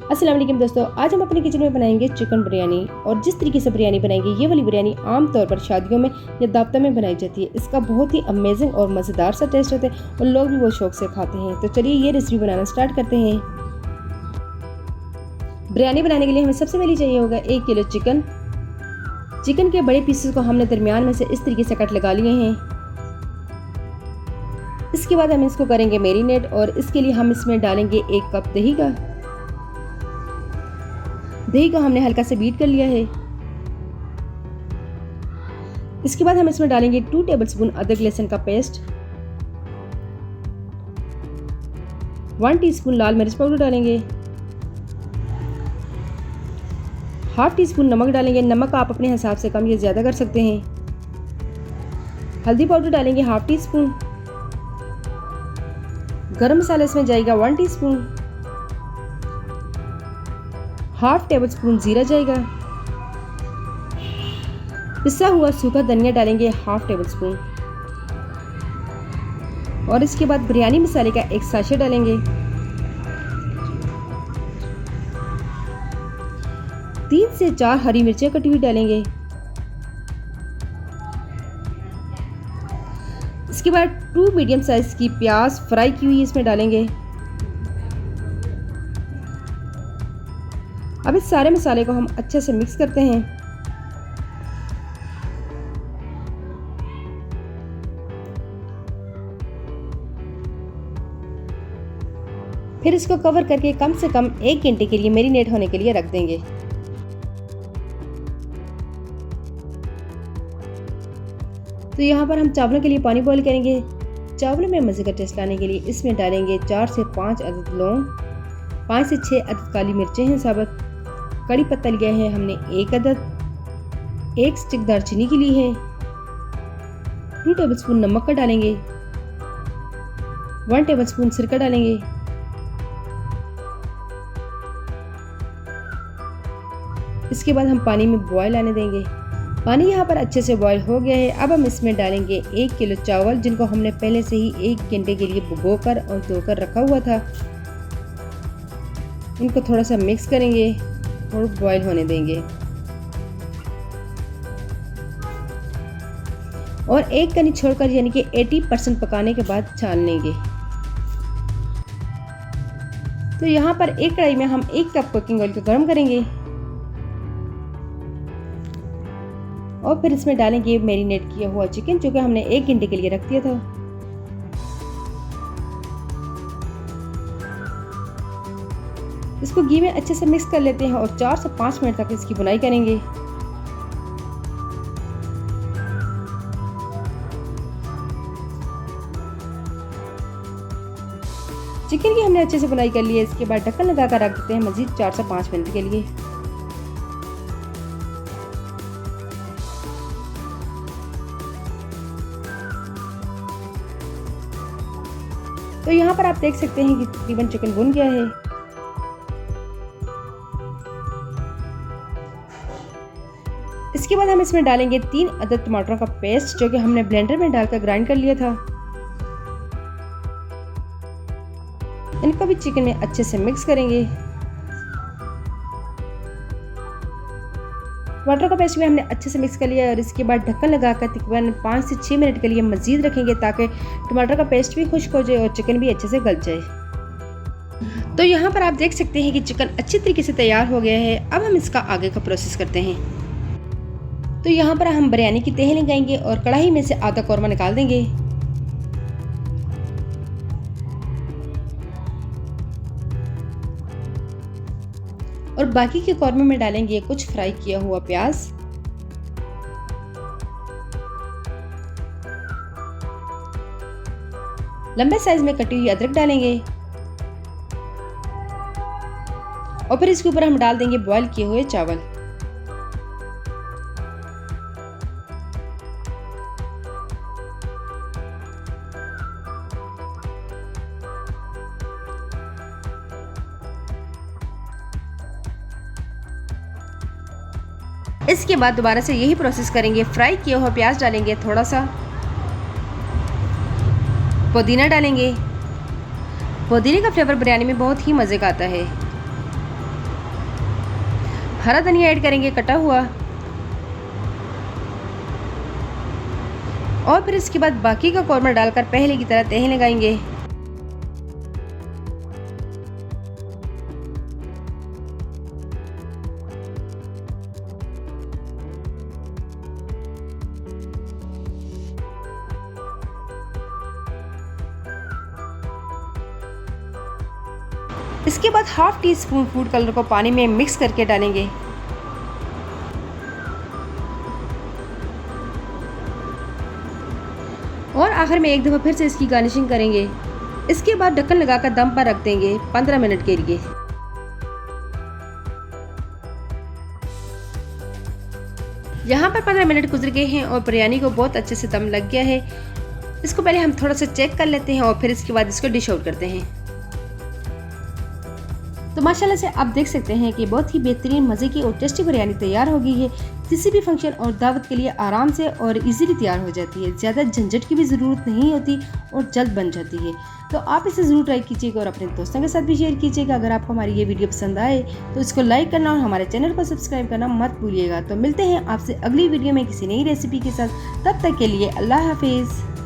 अस्सलाम वालेकुम दोस्तों, आज हम अपने किचन में बनाएंगे चिकन बिरयानी। और जिस तरीके से बिरयानी बनाएंगे, ये वाली बिरयानी आम तौर पर शादियों में या दावतों में बनाई जाती है। इसका बहुत ही अमेजिंग और मज़ेदार सा टेस्ट होता है और लोग भी बहुत शौक से खाते हैं। तो चलिए ये रेसिपी बनाना स्टार्ट करते हैं। बिरयानी बनाने के लिए हमें सबसे पहले चाहिए होगा 1 किलो चिकन। चिकन के बड़े पीसेस को हमने दरमियान में से इस तरीके से कट लगा लिए हैं। इसके बाद हम इसको करेंगे मैरिनेट और इसके लिए हम इसमें डालेंगे 1 कप दही का। दही को हमने हल्का से बीट कर लिया है। इसके बाद हम इसमें डालेंगे 2 टेबलस्पून अदरक लहसुन का पेस्ट, 1 टीस्पून लाल मिर्च पाउडर डालेंगे, हाफ टी स्पून नमक डालेंगे। नमक आप अपने हिसाब से कम या ज़्यादा कर सकते हैं। हल्दी पाउडर डालेंगे हाफ टी स्पून। गरम मसाला इसमें जाएगा 1 टीस्पून। हाफ टेबल स्पून जीरा जाएगा। पिसा हुआ सूखा धनिया डालेंगे हाफ टेबल स्पून। और इसके बाद बिरयानी मसाले का 1 साशे डालेंगे। 3 से 4 हरी मिर्चें कटी हुई डालेंगे। इसके बाद 2 मीडियम साइज की प्याज फ्राई की हुई इसमें डालेंगे। अब इस सारे मसाले को हम अच्छे से मिक्स करते हैं। फिर इसको कवर करके कम से कम 1 घंटे के लिए मैरिनेट होने के लिए रख देंगे। तो यहाँ पर हम चावलों के लिए पानी बॉईल करेंगे। चावलों में मज़े का टेस्ट लाने के लिए इसमें डालेंगे 4 से 5 अदद लौंग, 5 से 6 अदद काली मिर्चें हैं साबुत, कड़ी पत्ता लिया है हमने 1 अदद, 1 स्टिक दालचीनी की ली है, 2 टेबलस्पून नमक का डालेंगे, 1 टेबलस्पून सिरका डालेंगे। इसके बाद हम पानी में बॉयल आने देंगे। पानी यहाँ पर अच्छे से बॉयल हो गया है। अब हम इसमें डालेंगे 1 किलो चावल, जिनको हमने पहले से ही 1 घंटे के लिए भिगोकर और धोकर रखा हुआ था। इनको थोड़ा सा मिक्स करेंगे और बॉईल होने देंगे। और 1 कनी छोड़कर यानी कि 80% पकाने के बाद छान लेंगे। तो यहाँ पर एक कढ़ाई में हम 1 कप कुकिंग ऑयल को गर्म करेंगे और फिर इसमें डालेंगे मैरिनेट किया हुआ चिकन, जो कि हमने 1 घंटे के लिए रख दिया था। इसको घी में अच्छे से मिक्स कर लेते हैं और 4 से 5 मिनट तक इसकी बुनाई करेंगे। चिकन की हमने अच्छे से बुनाई कर ली है। इसके बाद ढक्कन लगाकर रख देते हैं मजीद 4 से 5 मिनट के लिए। तो यहाँ पर आप देख सकते हैं कि तकरीबन चिकन भुन गया है। इसके बाद हम इसमें डालेंगे 3 अदद टमाटरों का पेस्ट, जो कि हमने ब्लेंडर में डालकर ग्राइंड कर लिया था। इनको भी चिकन में अच्छे से मिक्स करेंगे। टमाटर का पेस्ट भी हमने अच्छे से मिक्स कर लिया और इसके बाद ढक्कन लगाकर तकरीबन 5 से 6 मिनट के लिए मज़ीद रखेंगे, ताकि टमाटर का पेस्ट भी खुश्क हो जाए और चिकन भी अच्छे से गल जाए। तो यहाँ पर आप देख सकते हैं कि चिकन अच्छी तरीके से तैयार हो गया है। अब हम इसका आगे का प्रोसेस करते हैं। तो यहाँ पर हम बिरयानी की तह लगाएंगे और कढ़ाई में से आधा कौरमा निकाल देंगे। और बाकी के कौरमे में डालेंगे कुछ फ्राई किया हुआ प्याज, लंबे साइज में कटी हुई अदरक डालेंगे और फिर इसके ऊपर हम डाल देंगे बॉईल किए हुए चावल। इसके बाद दोबारा से यही प्रोसेस करेंगे। फ्राई किया हुआ प्याज डालेंगे, थोड़ा सा पुदीना डालेंगे। पुदीने का फ्लेवर बिरयानी में बहुत ही मज़े का आता है। हरा धनिया ऐड करेंगे कटा हुआ, और फिर इसके बाद बाकी का कौरमा डालकर पहले की तरह तह लगाएंगे। इसके बाद half tea spoon food colour को पानी में मिक्स करके डालेंगे। और आखिर में एक दफ़ा फिर से इसकी गार्निशिंग करेंगे। इसके बाद ढक्कन लगाकर दम पर रख देंगे 15 मिनट के लिए। यहाँ पर 15 मिनट गुजर गए हैं और बिरयानी को बहुत अच्छे से दम लग गया है। इसको पहले हम थोड़ा सा चेक कर लेते हैं और फिर इसके बाद इसको डिश आउट करते हैं। तो माशाल्लाह से आप देख सकते हैं कि बहुत ही बेहतरीन मज़े की और टेस्टी बिरयानी तैयार हो गई है। किसी भी फंक्शन और दावत के लिए आराम से और इजीली तैयार हो जाती है। ज़्यादा झंझट की भी ज़रूरत नहीं होती और जल्द बन जाती है। तो आप इसे ज़रूर ट्राई कीजिएगा और अपने दोस्तों के साथ भी शेयर कीजिएगा। अगर आपको हमारी ये वीडियो पसंद आए तो इसको लाइक करना और हमारे चैनल को सब्सक्राइब करना मत भूलिएगा। तो मिलते हैं आपसे अगली वीडियो में किसी नई रेसिपी के साथ। तब तक के लिए अल्लाह हाफिज़।